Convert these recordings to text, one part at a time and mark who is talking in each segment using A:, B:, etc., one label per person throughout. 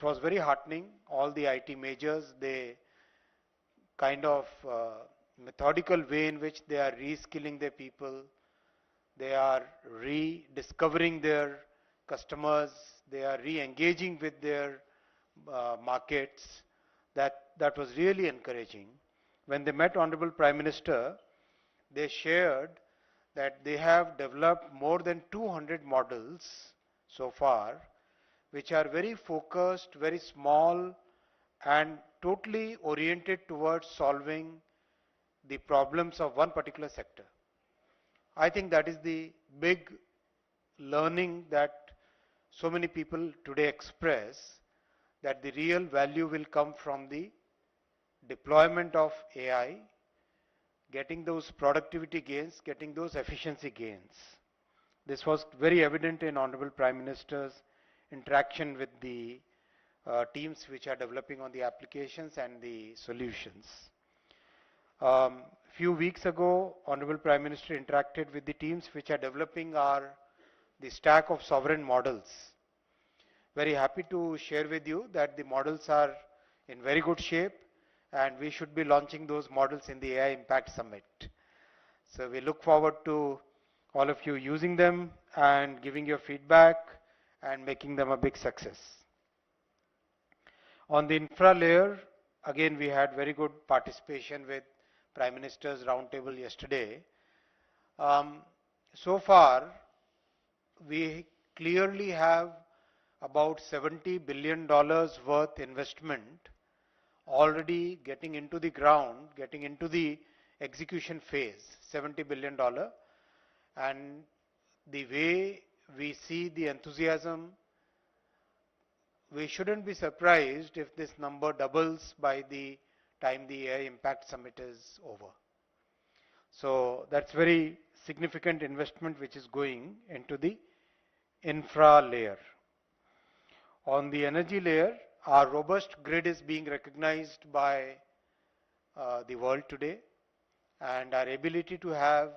A: it was very heartening. All the IT majors, they kind of methodical way in which they are reskilling their people, they are rediscovering their customers, they are re-engaging with their markets. That was really encouraging. When they met Honorable Prime Minister, they shared that they have developed more than 200 models so far, which are very focused, very small, and totally oriented towards solving the problems of one particular sector. I think that is the big learning that so many people today express, that the real value will come from the deployment of AI, getting those productivity gains, getting those efficiency gains. This was very evident in Honorable Prime Minister's interaction with the teams which are developing on the applications and the solutions. Few weeks ago, Honorable Prime Minister interacted with the teams which are developing the stack of sovereign models. Very happy to share with you that the models are in very good shape, and we should be launching those models in the AI Impact Summit. So we look forward to all of you using them and giving your feedback and making them a big success. On the infra layer, again we had very good participation with Prime Minister's roundtable yesterday. So far, we clearly have about $70 billion worth investment already getting into the ground, getting into the execution phase, $70 billion. And the way we see the enthusiasm, we shouldn't be surprised if this number doubles by the time the AI Impact Summit is over. So that's very significant investment which is going into the infra layer. On the energy layer, our robust grid is being recognized by the world today, and our ability to have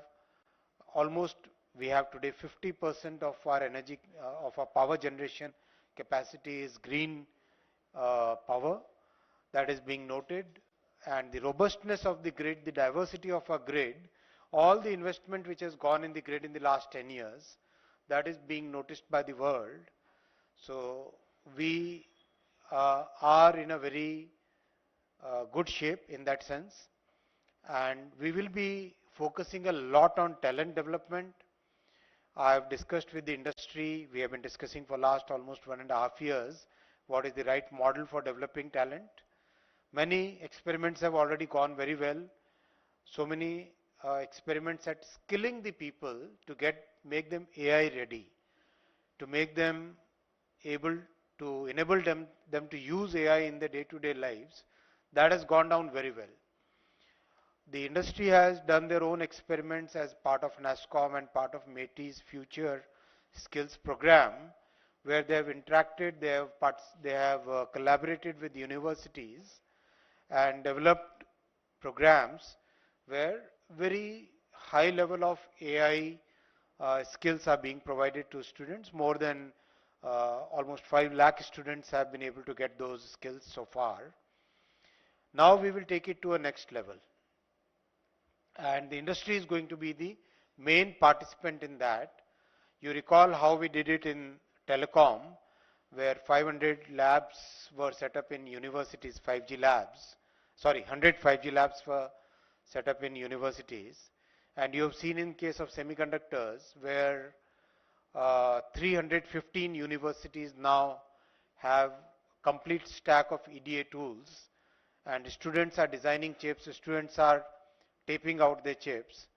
A: almost, we have today 50% of our energy, of our power generation capacity is green power. That is being noted, and the robustness of the grid, the diversity of our grid, all the investment which has gone in the grid in the last 10 years, that is being noticed by the world. So we are in a very good shape in that sense, and we will be focusing a lot on talent development. I have discussed with the industry, we have been discussing for last almost 1.5 years, what is the right model for developing talent. Many experiments have already gone very well. So many experiments at skilling the people to make them AI ready, to make them able to enable them to use AI in their day-to-day lives. That has gone down very well. The industry has done their own experiments as part of NASSCOM and part of METI's Future Skills program, where they have interacted, they have collaborated with universities and developed programs where very high level of AI skills are being provided to students. More than almost 5 lakh students have been able to get those skills so far. Now we will take it to a next level, and the industry is going to be the main participant in that. You recall how we did it in telecom, where 500 labs were set up in universities, 5G labs, 100 5G labs were set up in universities. And you have seen in case of semiconductors, where 315 universities now have complete stack of EDA tools, and students are designing chips, students are taping out their chips.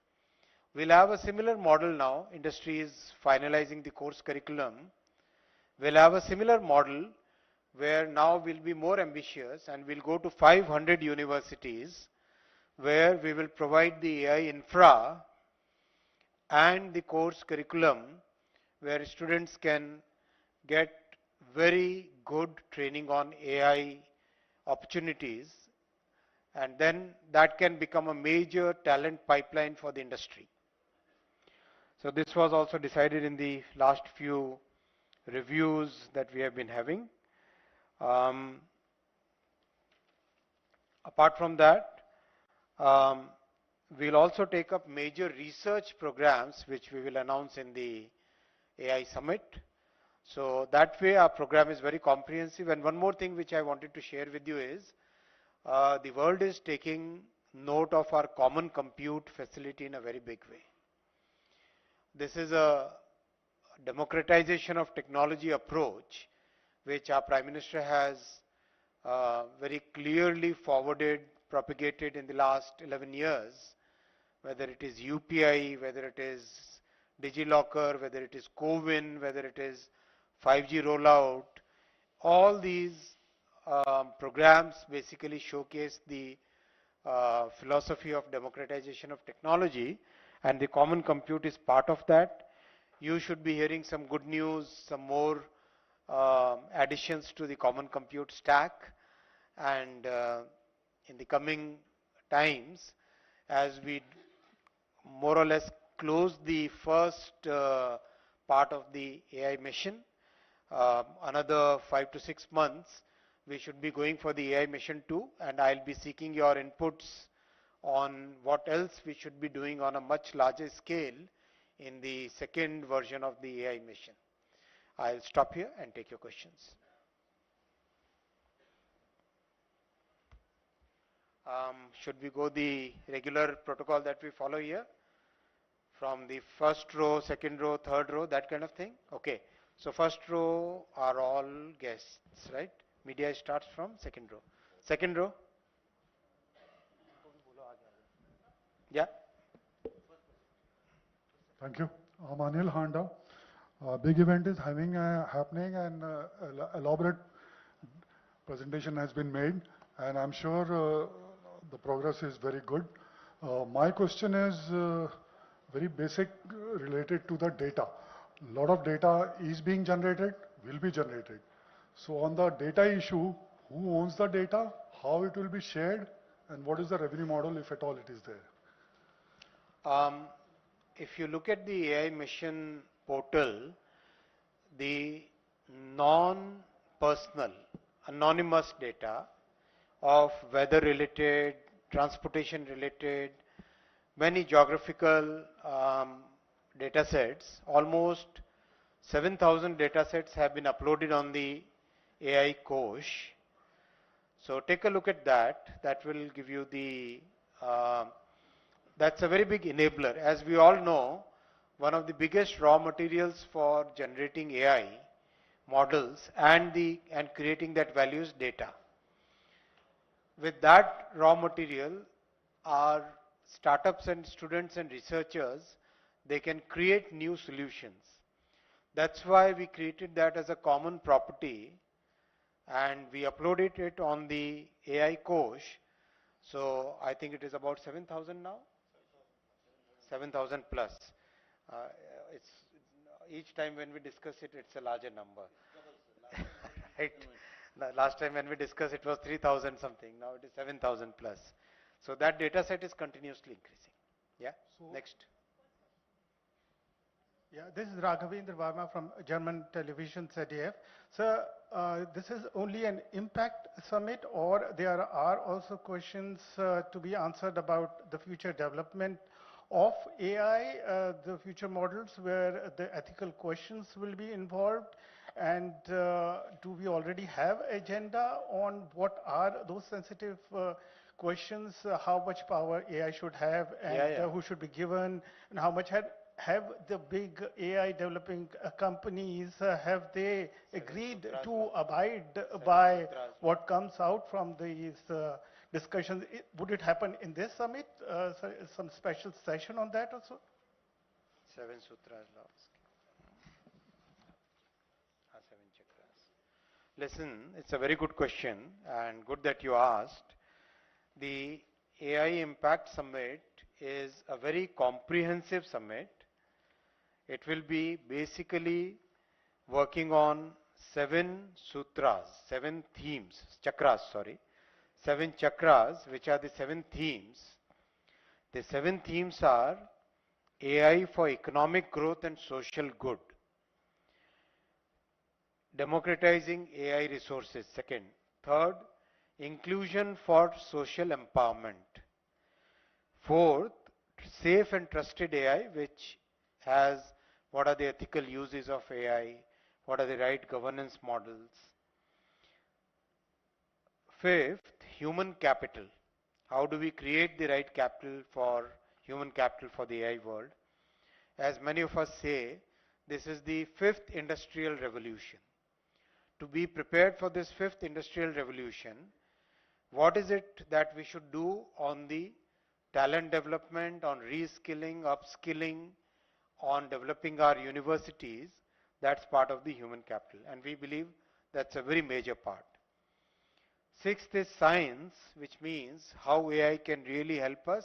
A: We'll have a similar model now. Industry is finalizing the course curriculum. We'll have a similar model where now we'll be more ambitious, and we'll go to 500 universities where we will provide the AI infra and the course curriculum, where students can get very good training on AI opportunities, and then that can become a major talent pipeline for the industry. So this was also decided in the last few reviews that we have been having. Um, Apart from that, um, we'll also take up major research programs which we will announce in the AI Summit. So that way our program is very comprehensive. And one more thing which I wanted to share with you is the world is taking note of our common compute facility in a very big way. This is a democratization of technology approach which our Prime Minister has very clearly forwarded, propagated in the last 11 years, whether it is UPI, whether it is DigiLocker, whether it is CoWIN, whether it is 5G rollout. All these programs basically showcase the philosophy of democratization of technology, and the common compute is part of that. You should be hearing some good news, some more additions to the common compute stack, and in the coming times, as we more or less close the first part of the AI mission, another 5 to 6 months, we should be going for the AI mission 2, and I'll be seeking your inputs on what else we should be doing on a much larger scale in the second version of the AI mission. I'll stop here and take your questions. Should we go the regular protocol that we follow here? From the first row, second row, third row, that kind of thing? Okay. So first row are all guests, right? Media starts from second row. Second row? Yeah.
B: Thank you. I'm Anil Handa. Big event is happening and elaborate presentation has been made, and I'm sure the progress is very good. My question is very basic related to the data. A lot of data is being generated, will be generated. So on the data issue, who owns the data, how it will be shared, and what is the revenue model if at all it is there?
A: If you look at the AI mission portal, the non-personal, anonymous data of weather related, transportation related, many geographical data sets, almost 7,000 data sets have been uploaded on the AI Kosh. So take a look at that. That will give you the, that's a very big enabler. As we all know, one of the biggest raw materials for generating AI models and creating that value is data. With that raw material, our startups and students and researchers, they can create new solutions. That's why we created that as a common property, and we uploaded it on the AI Kosh. So I think it is about 7,000 now? 7,000 plus. It's each time when we discuss it, it's a larger number. Right? Last time when we discussed it was 3,000 something. Now it is 7,000 plus. So that data set is continuously increasing. Yeah. So next.
C: Yeah, this is Raghavendra Varma from German television ZDF. So this is only an impact summit, or there are also questions to be answered about the future development of AI, the future models where the ethical questions will be involved, and do we already have agenda on what are those sensitive questions, how much power AI should have, and who should be given, and how much have the big AI developing companies, have they agreed to abide by what comes out from these discussions? Would it happen in this summit? Some special session on that also?
A: 7 sutras. 7 chakras. Listen, it's a very good question and good that you asked. The AI Impact Summit is a very comprehensive summit. It will be basically working on 7 sutras, 7 themes, chakras, sorry. 7 chakras, which are the 7 themes. The 7 themes are AI for economic growth and social good, democratizing AI resources, second. Third, inclusion for social empowerment. Fourth, safe and trusted AI, which has what are the ethical uses of AI, what are the right governance models. Fifth, human capital. How do we create the right capital for human capital for the AI world? As many of us say, this is the fifth industrial revolution. To be prepared for this fifth industrial revolution, what is it that we should do on the talent development, on reskilling, upskilling, on developing our universities? That's part of the human capital, and we believe that's a very major part. Sixth is science, which means how AI can really help us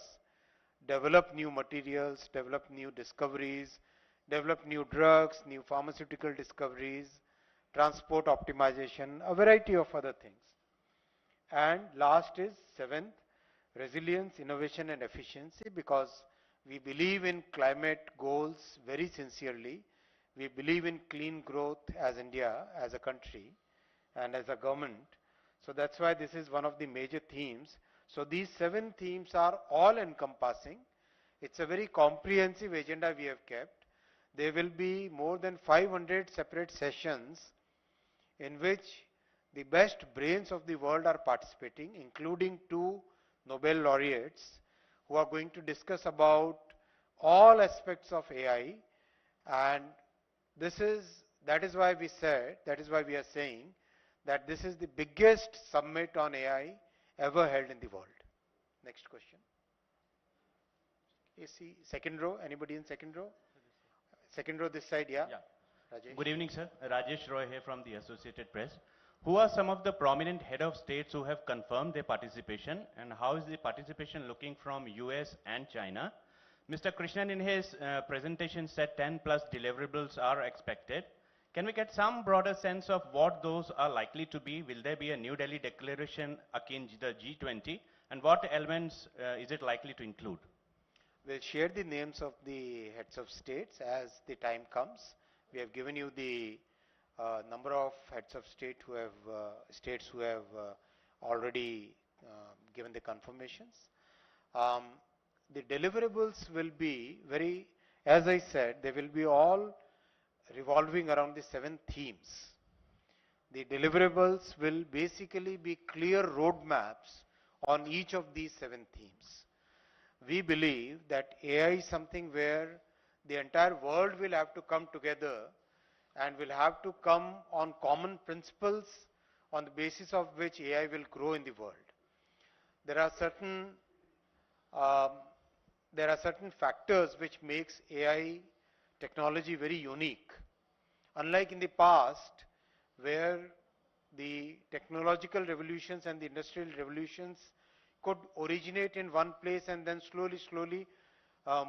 A: develop new materials, develop new discoveries, develop new drugs, new pharmaceutical discoveries, transport optimization, a variety of other things. And last is seventh, resilience, innovation and efficiency, because we believe in climate goals very sincerely. We believe in clean growth as India, as a country and as a government. So that's why this is one of the major themes. So these 7 themes are all encompassing. It's a very comprehensive agenda we have kept. There will be more than 500 separate sessions in which the best brains of the world are participating, including 2 Nobel laureates who are going to discuss about all aspects of AI. And that is why we are saying that this is the biggest summit on AI ever held in the world. Next question. AC, second row, anybody in second row? Second row this side, yeah? Rajesh.
D: Good evening, sir. Rajesh Roy here from the Associated Press. Who are some of the prominent head of states who have confirmed their participation, and how is the participation looking from US and China? Mr. Krishnan in his presentation said 10 plus deliverables are expected. Can we get some broader sense of what those are likely to be? Will there be a New Delhi declaration akin to the G20? And what elements is it likely to include?
A: We'll share the names of the heads of states as the time comes. We have given you the number of heads of states who have already given the confirmations. The deliverables will be very, as I said, they will be all revolving around the 7 themes. The deliverables will basically be clear roadmaps on each of these 7 themes. We believe that AI is something where the entire world will have to come together and will have to come on common principles on the basis of which AI will grow in the world. There are certain factors which makes AI technology very unique. Unlike in the past, where the technological revolutions and the industrial revolutions could originate in one place and then slowly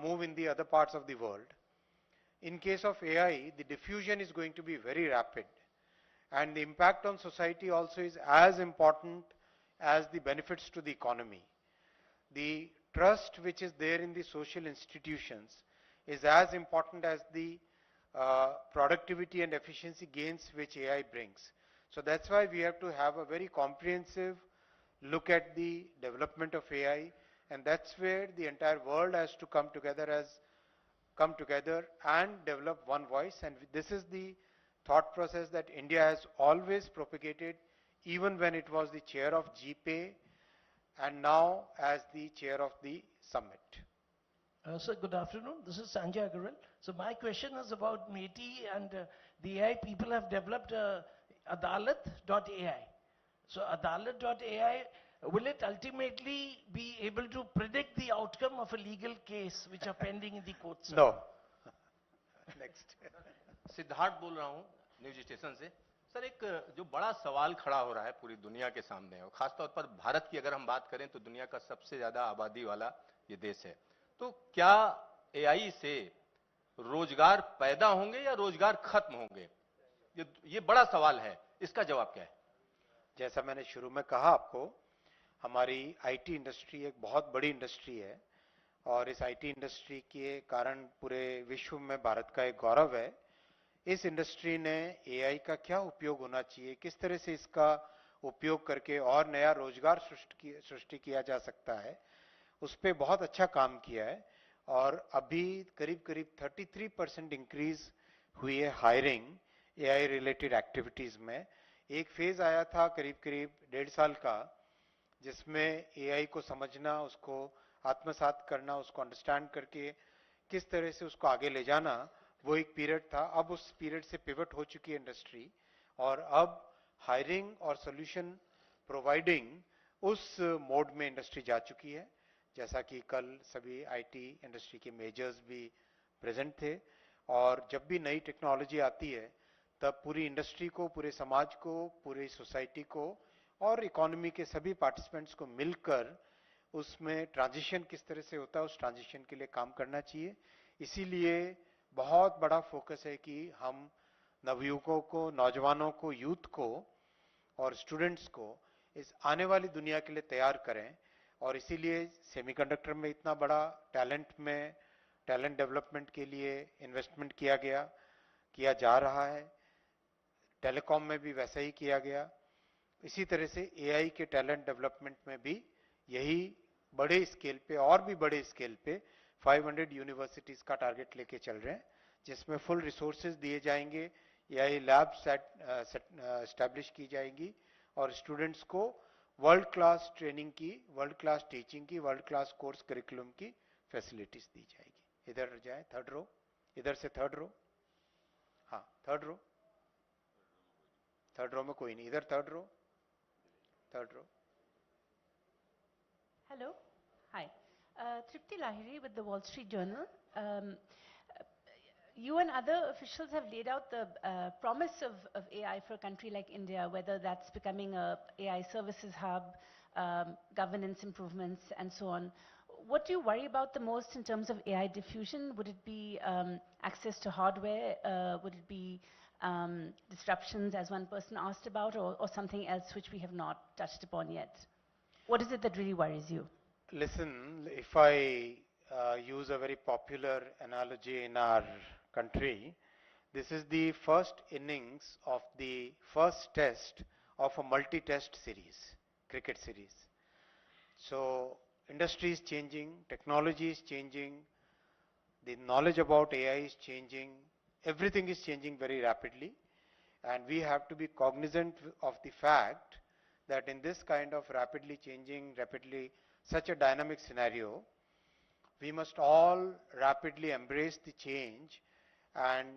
A: move in the other parts of the world. In case of AI, the diffusion is going to be very rapid, and the impact on society also is as important as the benefits to the economy. The trust which is there in the social institutions is as important as the productivity and efficiency gains which AI brings. So that's why we have to have a very comprehensive look at the development of AI, and that's where the entire world has to come together and develop one voice. And this is the thought process that India has always propagated, even when it was the chair of GPay and now as the chair of the summit.
E: Sir, good afternoon. This is Sanjay Agarwal. So my question is about METI, and the AI people have developed Adalat.ai. So Adalat.ai, will it ultimately be able to predict the outcome of a legal case which are pending in the courts? Sir?
A: No. Next.
F: Siddharth बोल रहा हूं news station से। Sir, एक जो बड़ा सवाल खड़ा हो रहा है पूरी दुनिया के सामने, और खासतौर पर भारत की अगर हम बात करें तो दुनिया का सबसे ज्यादा आबादी वाला ये देश है, तो क्या एआई से रोजगार पैदा होंगे या रोजगार खत्म होंगे? ये बड़ा सवाल है, इसका जवाब क्या है?
A: जैसा मैंने शुरू में कहा आपको, हमारी आईटी इंडस्ट्री एक बहुत बड़ी इंडस्ट्री है, और इस आईटी इंडस्ट्री के कारण पूरे विश्व में भारत का एक गौरव है। इस इंडस्ट्री ने एआई का क्या उपयोग होना चाहिए, किस तरह से इसका उपयोग करके और नया रोजगार सृष्टि किया जा सकता है, उस पर बहुत अच्छा काम किया है। और अभी करीब करीब 33% इंक्रीज हुई है हायरिंग एआई रिलेटेड एक्टिविटीज में। एक फेज आया था करीब करीब 1.5 साल का, जिसमें एआई को समझना, उसको आत्मसात करना, उसको अंडरस्टैंड करके किस तरह से उसको आगे ले जाना, वो एक पीरियड था। अब उस पीरियड से पिवट हो चुकी है इंडस्ट्री, और अब हायरिंग और सॉल्यूशन प्रोवाइडिंग उस मोड में इंडस्ट्री जा चुकी है। जैसा कि कल सभी आईटी इंडस्ट्री के मेजर्स भी प्रेजेंट थे, और जब भी नई टेक्नोलॉजी आती है तब पूरी इंडस्ट्री को, पूरे समाज को, पूरी सोसाइटी को और इकोनॉमी के सभी पार्टिसिपेंट्स को मिलकर उसमें ट्रांजिशन किस तरह से होता है, उस ट्रांजिशन के लिए काम करना चाहिए। इसीलिए बहुत बड़ा फोकस है कि हम नवयुवकों को, नौजवानों को, यूथ को और स्टूडेंट्स को इस आने वाली दुनिया के लिए तैयार करें। और इसीलिए सेमीकंडक्टर में इतना बड़ा टैलेंट डेवलपमेंट के लिए इन्वेस्टमेंट किया जा रहा है। टेलीकॉम में भी वैसा ही किया गया। इसी तरह से एआई के टैलेंट डेवलपमेंट में भी यही बड़े स्केल पे, और भी बड़े स्केल पे 500 यूनिवर्सिटीज का टारगेट लेके चल रहे हैं, जिसमें फुल रिसोर्सेज दिए जाएंगे, एआई लैब एस्टैब्लिश की जाएंगी, और स्टूडेंट्स को वर्ल्ड क्लास ट्रेनिंग की, वर्ल्ड क्लास टीचिंग की, वर्ल्ड क्लास कोर्स करिकुलम की फैसिलिटीज दी जाएगी। इधर जाए, थर्ड रो, इधर से थर्ड रो, हाँ थर्ड रो में कोई नहीं, इधर third row.
G: Hello. Hi. Tripti Lahiri with the Wall Street Journal. You and other officials have laid out the promise of AI for a country like India, whether that's becoming a AI services hub, governance improvements, and so on. What do you worry about the most in terms of AI diffusion? Would it be access to hardware? Would it be disruptions, as one person asked about, or something else which we have not touched upon yet? What is it that really worries you?
A: Listen, if I use a very popular analogy in our country, this is the first innings of the first test of a multi-test series, cricket series. So, industry is changing, technology is changing, the knowledge about AI is changing, everything is changing very rapidly, and we have to be cognizant of the fact that in this kind of rapidly changing, such a dynamic scenario, we must all rapidly embrace the change and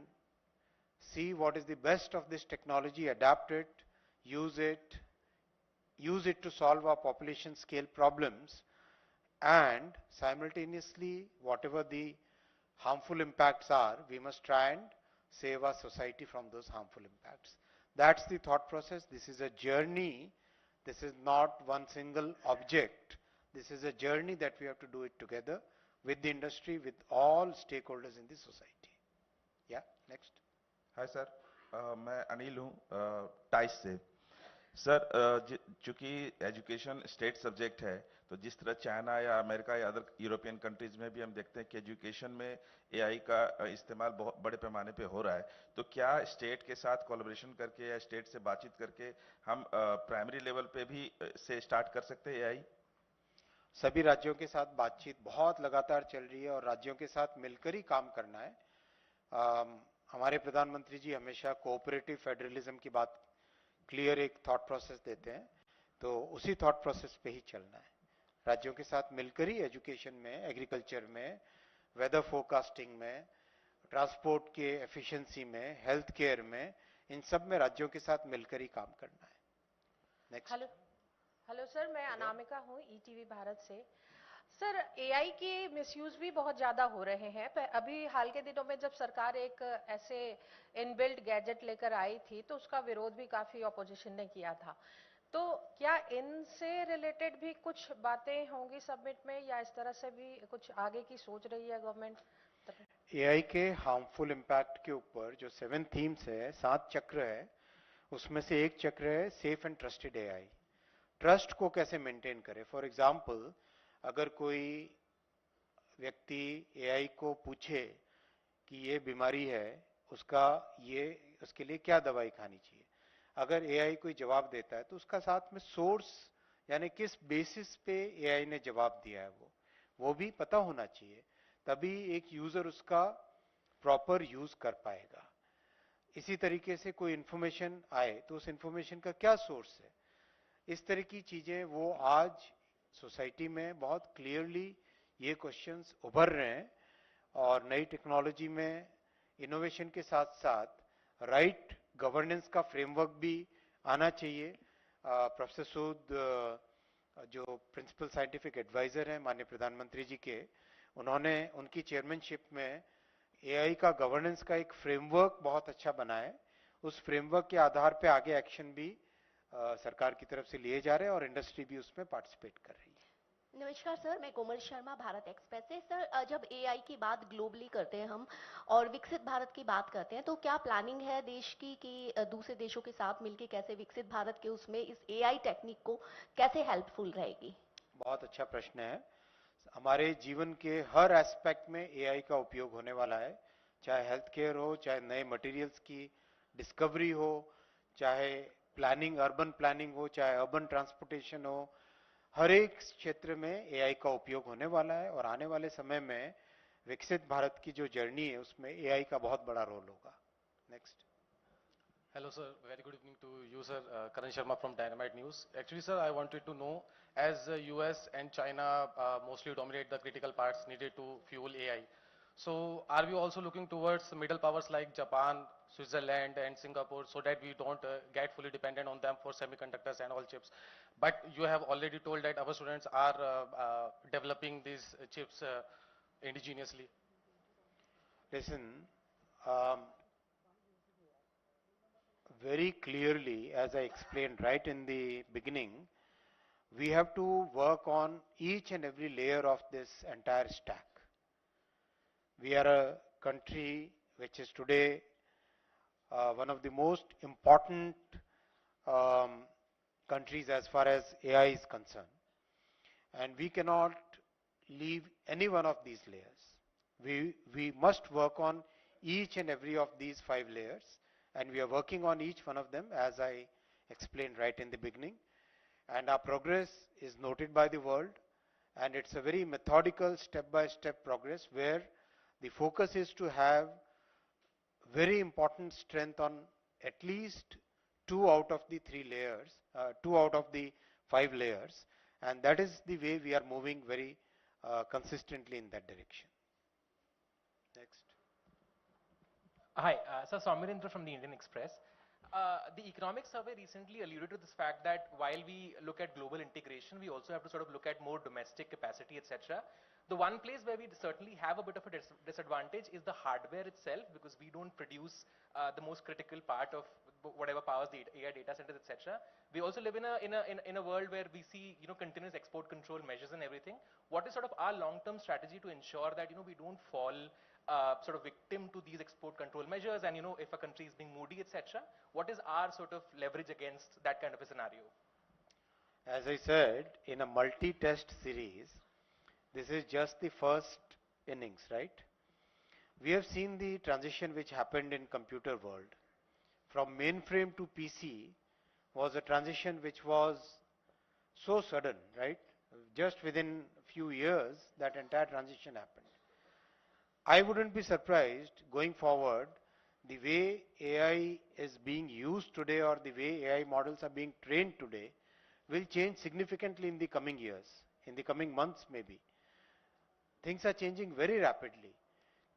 A: see what is the best of this technology, adapt it, use it to solve our population scale problems, and simultaneously, whatever the harmful impacts are, we must try and save our society from those harmful impacts. That's the thought process. This is a journey. This is not one single object. This is a journey that we have to do it together with the industry, with all stakeholders in the society. Yeah, next.
H: Hi sir, मैं अनिल हूँ टाइस से। Sir, चूंकि education state subject है, तो जिस तरह China या America या अदर यूरोपियन कंट्रीज में भी हम देखते हैं कि एजुकेशन में एआई का इस्तेमाल बहुत बड़े पैमाने पे हो रहा है, तो क्या स्टेट के साथ कोलैबोरेशन करके या स्टेट से बातचीत करके हम प्राइमरी लेवल पे भी से स्टार्ट कर सकते हैं एआई?
A: सभी राज्यों के साथ बातचीत बहुत लगातार चल रही है, और राज्यों के साथ मिलकर ही काम करना है। हमारे प्रधानमंत्री जी हमेशा कोऑपरेटिव फेडरलिज्म की बात, क्लियर एक थॉट प्रोसेस देते हैं, तो उसी थॉट प्रोसेस पे ही चलना है। राज्यों के साथ मिलकर ही एजुकेशन में, एग्रीकल्चर में, वेदर फोरकास्टिंग में, ट्रांसपोर्ट के एफिशिएंसी में, हेल्थ केयर में, इन सब में राज्यों के साथ मिलकर ही काम करना है। नेक्स्ट।
I: हेलो सर, मैं अनामिका हूँ ईटीवी भारत से। सर, एआई के मिसयूज भी बहुत ज्यादा हो रहे हैं। अभी हाल के दिनों में जब सरकार एक ऐसे इनबिल्ट गैजेट लेकर आई थी, तो उसका विरोध भी काफी ऑपोजिशन ने किया था। तो क्या इनसे रिलेटेड भी कुछ बातें होंगी सबमिट में, या इस तरह से भी कुछ आगे की सोच रही है गवर्नमेंट?
A: एआई के हार्मफुल इम्पैक्ट के ऊपर जो 7 थीम्स है, 7 चक्र है, उसमें से एक चक्र है safe and trusted AI. Trust को कैसे मेंटेन करें? फॉर एग्जाम्पल, अगर कोई व्यक्ति एआई को पूछे कि ये बीमारी है, उसके लिए क्या दवाई खानी चाहिए। अगर एआई कोई जवाब देता है तो उसका साथ में सोर्स यानी किस बेसिस पे एआई ने जवाब दिया है वो भी पता होना चाहिए, तभी एक यूजर उसका प्रॉपर यूज कर पाएगा। इसी तरीके से कोई इंफॉर्मेशन आए तो उस इंफॉर्मेशन का क्या सोर्स है, इस तरह की चीजें वो आज सोसाइटी में बहुत क्लियरली ये क्वेश्चंस उभर रहे हैं। और नई टेक्नोलॉजी में इनोवेशन के साथ साथ राइट गवर्नेंस का फ्रेमवर्क भी आना चाहिए। प्रोफेसर सूद जो प्रिंसिपल साइंटिफिक एडवाइजर हैं माननीय प्रधानमंत्री जी के, उन्होंने उनकी चेयरमैनशिप में एआई का गवर्नेंस का एक फ्रेमवर्क बहुत अच्छा बना है। उस फ्रेमवर्क के आधार पे आगे एक्शन भी सरकार की तरफ से लिए जा रहे हैं और इंडस्ट्री भी उसमें पार्टिसिपेट कर रही है।
J: नमस्कार सर, मैं कोमल शर्मा भारत एक्सप्रेस से। सर, जब एआई की बात ग्लोबली करते हैं हम और विकसित भारत की बात करते हैं, तो क्या प्लानिंग है देश की कि दूसरे देशों के साथ मिलकर कैसे विकसित भारत के उसमें इस एआई टेक्निक को कैसे हेल्पफुल रहेगी?
A: बहुत अच्छा प्रश्न है। हमारे जीवन के हर एस्पेक्ट में एआई का उपयोग होने वाला है, चाहे हेल्थ केयर हो, चाहे नए मटेरियल्स की डिस्कवरी हो, चाहे प्लानिंग, अर्बन प्लानिंग हो, चाहे अर्बन ट्रांसपोर्टेशन हो, हर एक क्षेत्र में एआई का उपयोग होने वाला है। और आने वाले समय में विकसित भारत की जो जर्नी है उसमें एआई का बहुत बड़ा रोल होगा। Next.
K: Hello sir, very good evening to you sir, Karan Sharma from Dynamite News. Actually sir, I wanted to know, as US and China mostly dominate the critical parts needed to fuel AI. So are we also looking towards middle powers like Japan, Switzerland and Singapore so that we don't get fully dependent on them for semiconductors and all chips? But you have already told that our students are developing these chips indigenously.
A: Listen, very clearly, as I explained right in the beginning, we have to work on each and every layer of this entire stack. We are a country which is today one of the most important countries as far as AI is concerned. And we cannot leave any one of these layers. We must work on each and every of these 5 layers, and we are working on each one of them as I explained right in the beginning. And our progress is noted by the world, and it's a very methodical step-by-step progress where the focus is to have very important strength on at least 2 out of the 3 layers, 2 out of the 5 layers, and that is the way we are moving very consistently in that direction. Next.
L: Hi, so Somirendra from the Indian Express. The economic survey recently alluded to this fact that while we look at global integration, we also have to sort of look at more domestic capacity, etc. The one place where we certainly have a bit of a disadvantage is the hardware itself, because we don't produce the most critical part of whatever powers the AI data centers, etc. We also live in a world where we see continuous export control measures and everything. What is sort of our long-term strategy to ensure that we don't fall sort of victim to these export control measures, and if a country is being moody, etc. What is our sort of leverage against that kind of a scenario?
A: As I said, in a multi-test series, this is just the first innings, right? We have seen the transition which happened in computer world. From mainframe to PC was a transition which was so sudden, right? Just within a few years, that entire transition happened. I wouldn't be surprised going forward, the way AI is being used today or the way AI models are being trained today will change significantly in the coming years, in the coming months maybe. Things are changing very rapidly.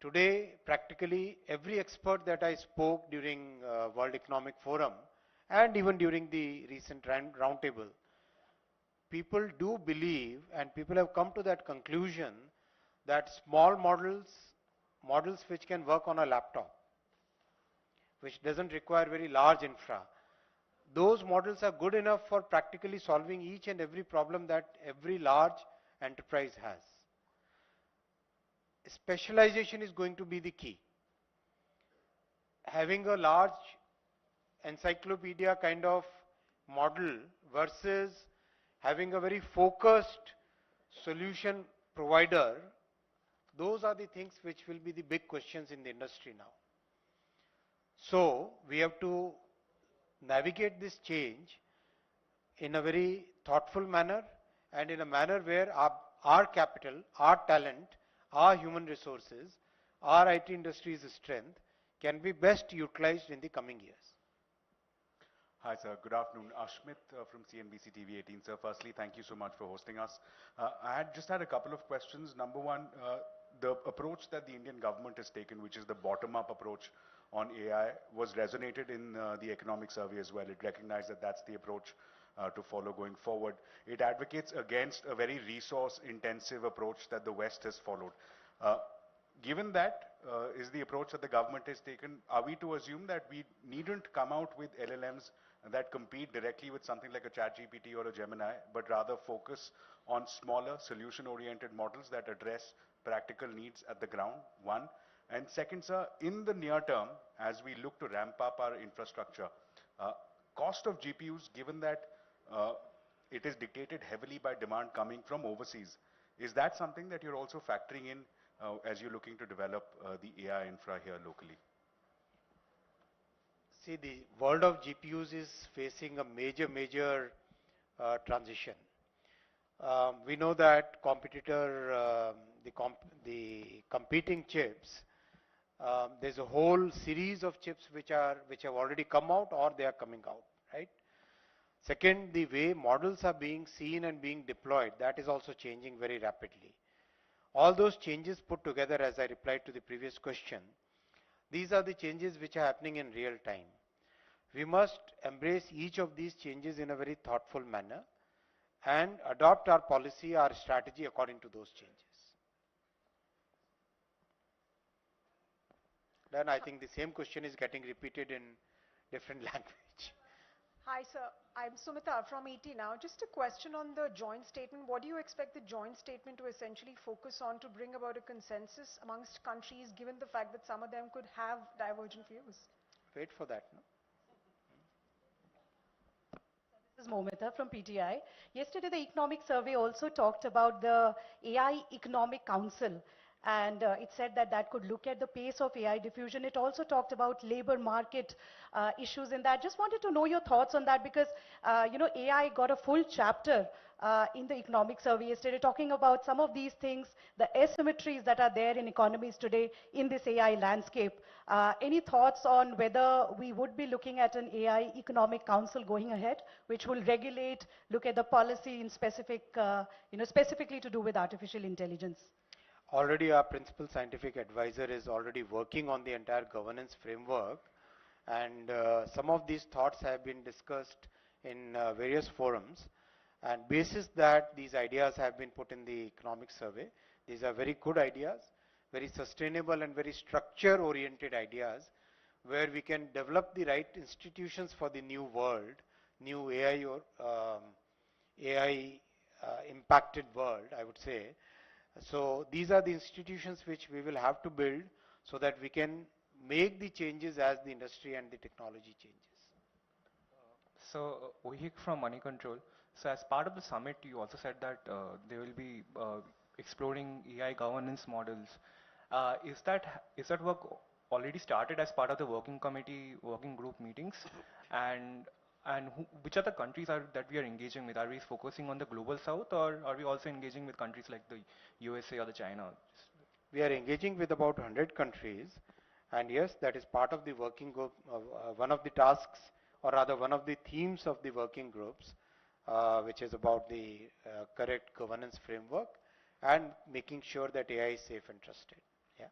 A: Today, practically every expert that I spoke during World Economic Forum and even during the recent roundtable, people do believe, and people have come to that conclusion, that small models which can work on a laptop, which doesn't require very large infra, those models are good enough for practically solving each and every problem that every large enterprise has. Specialization is going to be the key. Having a large encyclopedia kind of model versus having a very focused solution provider, those are the things which will be the big questions in the industry now. So we have to navigate this change in a very thoughtful manner and in a manner where our capital, our talent, our human resources, our IT industry's strength can be best utilized in the coming years.
M: Hi, sir. Good afternoon. Ashmit from CNBC TV 18. Sir, firstly, thank you so much for hosting us. I just had a couple of questions. Number one, the approach that the Indian government has taken, which is the bottom-up approach on AI, was resonated in the economic survey as well. It recognized that that's the approach to follow going forward. It advocates against a very resource-intensive approach that the West has followed. Given that is the approach that the government has taken, are we to assume that we needn't come out with LLMs that compete directly with something like a ChatGPT or a Gemini, but rather focus on smaller, solution-oriented models that address practical needs at the ground, one? And second, sir, in the near term, as we look to ramp up our infrastructure, cost of GPUs, given that it is dictated heavily by demand coming from overseas, is that something that you're also factoring in as you're looking to develop the AI infra here locally?
A: See, the world of GPUs is facing a major transition. We know that the competing chips, there's a whole series of chips which have already come out or they are coming out, right? Second, the way models are being seen and being deployed, that is also changing very rapidly. All those changes put together, as I replied to the previous question, these are the changes which are happening in real time. We must embrace each of these changes in a very thoughtful manner and adopt our policy, our strategy according to those changes. Then I think the same question is getting repeated in different language.
N: Hi, sir. I'm Sumita from ET now. Just a question on the joint statement. What do you expect the joint statement to essentially focus on to bring about a consensus amongst countries, given the fact that some of them could have divergent views?
A: Wait for that, no?
O: This is Momita from PTI. Yesterday, the economic survey also talked about the AI Economic Council, and it said that that could look at the pace of AI diffusion. It also talked about labor market issues in that. Just wanted to know your thoughts on that because, AI got a full chapter in the economic survey yesterday talking about some of these things, the asymmetries that are there in economies today in this AI landscape. Any thoughts on whether we would be looking at an AI Economic Council going ahead, which will regulate, look at the policy in specific, specifically to do with artificial intelligence?
A: Already our principal scientific advisor is already working on the entire governance framework, and some of these thoughts have been discussed in various forums, and basis that these ideas have been put in the economic survey. These are very good ideas, very sustainable and very structure oriented ideas where we can develop the right institutions for the new world, new AI or AI impacted world, I would say. So these are the institutions which we will have to build so that we can make the changes as the industry and the technology changes.
P: So Ohik from Money Control. So as part of the summit, you also said that they will be exploring AI governance models. Is that work already started as part of the working group meetings? And which are the countries that we are engaging with? Are we focusing on the global south, or are we also engaging with countries like the USA or the China?
A: We are engaging with about 100 countries, and yes, that is part of the working group. One of the tasks, or rather one of the themes of the working groups, which is about the correct governance framework and making sure that AI is safe and trusted. Yeah.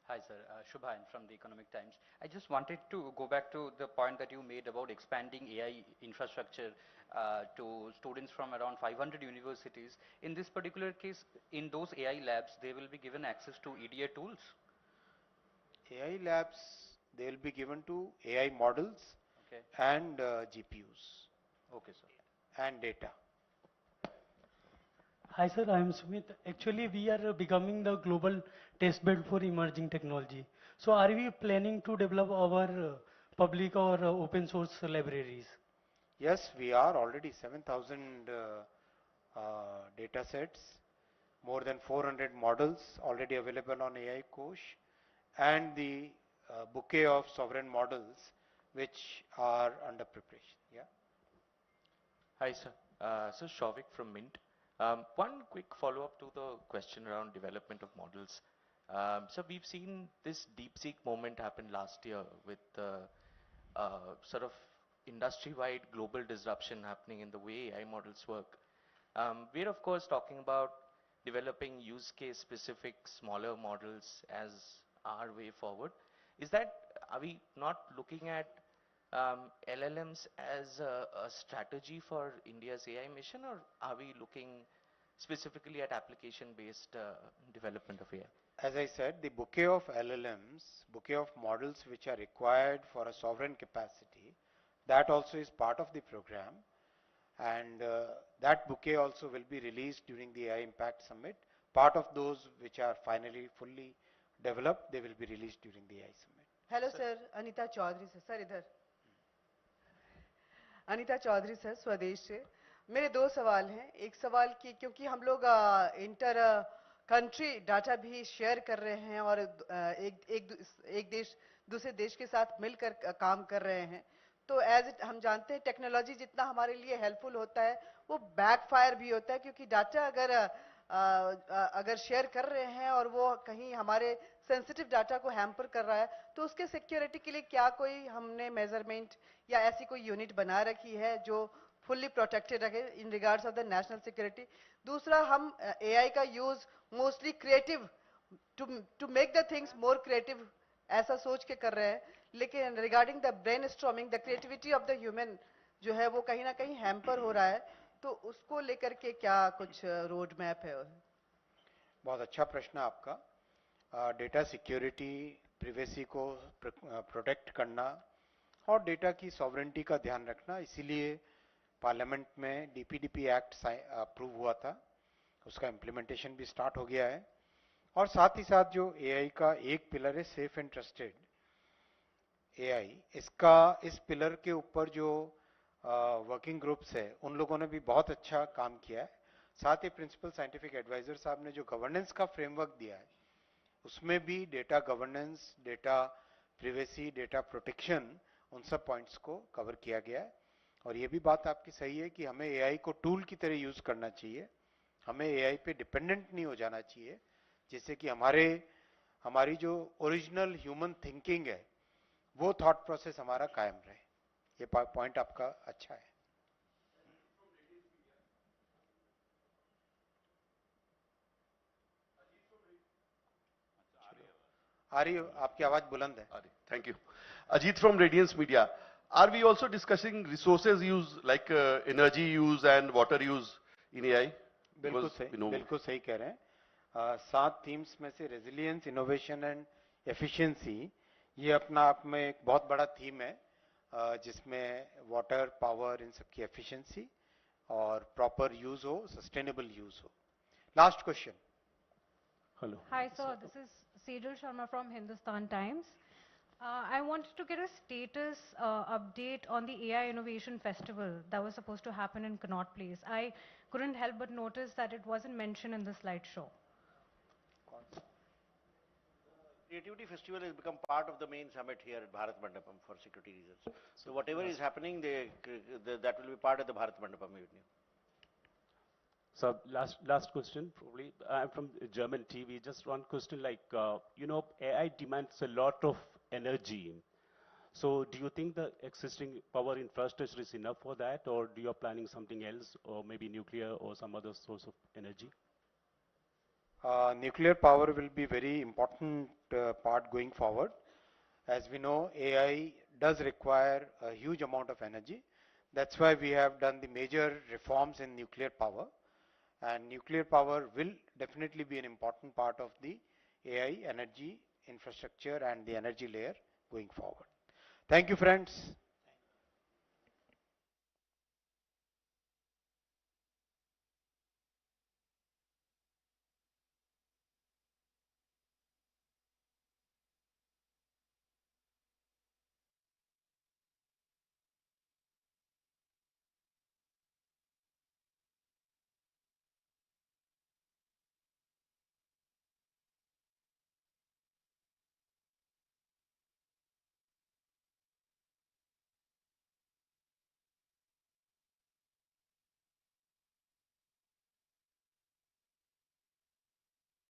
Q: Hi, sir. Shubhan from the Economic Times. I just wanted to go back to the point that you made about expanding AI infrastructure to students from around 500 universities. In this particular case, in those AI labs, they will be given access to EDA tools?
A: AI labs, they will be given to AI models and GPUs.
Q: Okay, sir.
A: And data.
R: Hi sir, I am Sumit. Actually, we are becoming the global test bed for emerging technology. So are we planning to develop our public or open source libraries?
A: Yes, we are already 7,000 data sets, more than 400 models already available on AI Kosh, and the bouquet of sovereign models which are under preparation. Yeah.
S: Hi, sir. So Shavik from Mint. One quick follow-up to the question around development of models. So we've seen this DeepSeek moment happen last year with sort of industry-wide global disruption happening in the way AI models work. We're of course talking about developing use case specific smaller models as our way forward. Are we not looking at LLMs as a strategy for India's AI mission, or are we looking specifically at application-based development of AI?
A: As I said, the bouquet of LLMs, bouquet of models which are required for a sovereign capacity, that also is part of the program. And that bouquet also will be released during the AI Impact Summit. Part of those which are finally fully developed, they will be released during the AI Summit.
T: Hello sir, Anita Chaudhary sir, idhar. Anita Chaudhary sir Swadesh से मेरे दो सवाल हैं एक सवाल कि क्योंकि हम लोग इंटर कंट्री डाटा भी शेयर कर रहे हैं और एक देश दूसरे देश के साथ मिलकर काम कर रहे हैं तो हम जानते हैं टेक्नोलॉजी जितना हमारे लिए हेल्पफुल होता है वो बैकफायर भी होता है क्योंकि डाटा अगर शेयर कर रहे हैं और वो कहीं हमारे सेंसिटिव डाटा को हैम्पर कर रहा है तो उसके सिक्योरिटी के लिए क्या कोई हमने मेजरमेंट या ऐसी कोई यूनिट बना रखी है जो फुल्ली प्रोटेक्टेड रखे in regards of the national security दूसरा हम एआई का use mostly creative to make the things more creative ऐसा सोच के कर रहे हैं लेकिन regarding the brainstorming the creativity of the human जो है वो कहीं ना कहीं हैम्पर हो रहा है तो उसको लेकर के क्या कुछ रोड मैप है
A: बहुत अच्छा प्रश्न आपका डेटा सिक्योरिटी प्रिवेसी को प्रोटेक्ट करना और डेटा की सॉवरेंटी का ध्यान रखना इसीलिए पार्लियामेंट में डीपीडीपी एक्ट अप्रूव हुआ था उसका इम्प्लीमेंटेशन भी स्टार्ट हो गया है और साथ ही साथ जो एआई का एक पिलर है सेफ एंड ट्रस्टेड एआई इस पिलर के ऊपर जो वर्किंग ग्रुप्स है उन लोगों ने भी बहुत अच्छा काम किया है साथ ही प्रिंसिपल साइंटिफिक एडवाइजर साहब ने जो गवर्नेंस का फ्रेमवर्क दिया है उसमें भी data governance data privacy data protection उन सब पॉइंट्स को कवर किया गया है और ये भी बात आपकी सही है कि हमें एआई को टूल की तरह यूज करना चाहिए हमें एआई पे डिपेंडेंट नहीं हो जाना चाहिए जिससे कि हमारी जो ओरिजिनल ह्यूमन थिंकिंग है वो थॉट प्रोसेस हमारा कायम रहे ये पॉइंट आपका अच्छा है आ रही आपकी आवाज बुलंद है
U: thank you Ajit from Radiance Media are we also discussing resources use like energy use and water use in AI
A: बिल्कुल सही कह रहे हैं 7 थीम्स में से रेजिलियंस इनोवेशन एंड एफिशिएंसी ये अपना आप में एक बहुत बड़ा थीम है जिसमें वाटर पावर इन सब की एफिशिएंसी और प्रॉपर यूज हो सस्टेनेबल यूज हो last question
V: hello hi sir this is Sejal Sharma from Hindustan Times. I wanted to get a status update on the AI Innovation Festival that was supposed to happen in Connaught Place. I couldn't help but notice that it wasn't mentioned in the slideshow.
W: Creativity Festival has become part of the main summit here at Bharat Mandapam for security reasons. So whatever is happening, that will be part of the Bharat Mandapam evening.
X: So last question, probably. I'm from German TV. Just one question, like, AI demands a lot of energy. So do you think the existing power infrastructure is enough for that, or do you are planning something else, or maybe nuclear or some other source of energy?
A: Nuclear power will be very important part going forward. As we know, AI does require a huge amount of energy. That's why we have done the major reforms in nuclear power. And nuclear power will definitely be an important part of the AI energy infrastructure and the energy layer going forward. Thank you, friends.